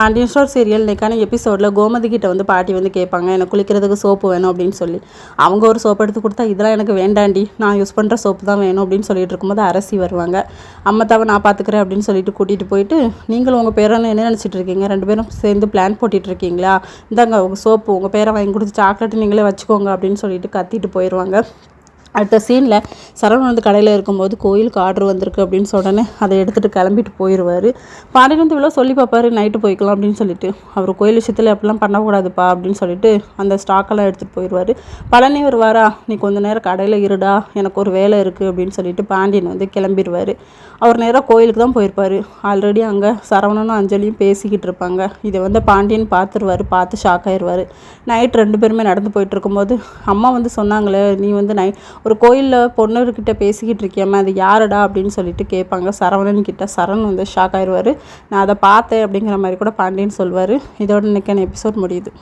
Pandian store serial இன்னைக்கான எபிசோடில் கோமதி கிட்ட வந்து பாட்டி வந்து கேட்பாங்க, எனக்கு குளிக்கிறதுக்கு சோப்பு வேணும் அப்படின்னு சொல்லி. அவங்க ஒரு சோப்பு எடுத்து கொடுத்தா, இதெல்லாம் எனக்கு வேண்டாண்டி, நான் யூஸ் பண்ணுற சோப்பு தான் வேணும் அப்படின்னு சொல்லிட்டு இருக்கும்போது அரசி வருவாங்க. அம்மத்தாவை நான் பார்த்துக்கிறேன் அப்படின்னு சொல்லிட்டு கூட்டிகிட்டு போயிட்டு, நீங்களும் உங்கள் பேரன்னு என்ன நினச்சிட்டு இருக்கீங்க, 2 பேரும் சேர்ந்து பிளான் போட்டிட்டு இருக்கீங்களா, இந்தாங்க உங்கள் சோப்பு, உங்கள் பேரை வாங்கி கொடுத்து சாக்லேட்டு நீங்களே வச்சுக்கோங்க அப்படின்னு சொல்லிட்டு கத்திட்டு போயிடுவாங்க. அடுத்த சீனில் சரவணன் வந்து கடையில் இருக்கும்போது கோயிலுக்கு ஆர்டர் வந்திருக்கு அப்படின்னு சொன்னோன்னே அதை எடுத்துகிட்டு கிளம்பிட்டு போயிடுவார். பாண்டியன் வந்து இவ்வளோ சொல்லி பார்ப்பாரு, நைட்டு போய்க்கலாம் அப்படின்னு சொல்லிட்டு. அவர் கோயில் விஷயத்தில் அப்படிலாம் பண்ணக்கூடாதுப்பா அப்படின்னு சொல்லிட்டு அந்த ஸ்டாக்கெல்லாம் எடுத்துகிட்டு போயிடுவார். பழனி வருவாரா, நீ கொஞ்சம் நேரம் கடையில் இருடா, எனக்கு ஒரு வேலை இருக்குது அப்படின்னு சொல்லிட்டு பாண்டியன் வந்து கிளம்பிடுவார். அவர் நேராக கோயிலுக்கு தான் போயிருப்பார். ஆல்ரெடி அங்கே சரவணனும் அஞ்சலியும் பேசிக்கிட்டு இருப்பாங்க. இதை வந்து பாண்டியன் பார்த்துருவார். பார்த்து ஷாக் ஆயிடுவார். நைட் 2 பேருமே நடந்து போயிட்டு இருக்கும்போது, அம்மா வந்து சொன்னாங்களே, நீ வந்து ஒரு கோயிலில் பொண்ணுக்கிட்ட பேசிக்கிட்டு இருக்கியாம, அது யாருடா அப்படின்னு சொல்லிட்டு கேட்பாங்க சரவணன் கிட்ட. சரவணன் வந்து ஷாக் ஆயிடுவார். நான் அதை பார்த்தேன் அப்படிங்கிற மாதிரி கூட பாண்டியன் சொல்வார். இதோட இன்னைக்கான எபிசோட் முடியுது.